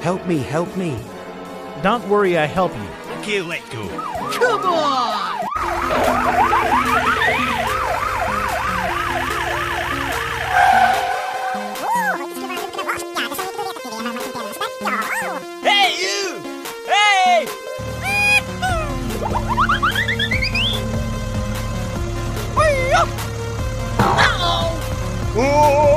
Help me, help me. Don't worry, I help you. Okay, let go. Come on! Hey, you! Hey! Uh-oh! Oh!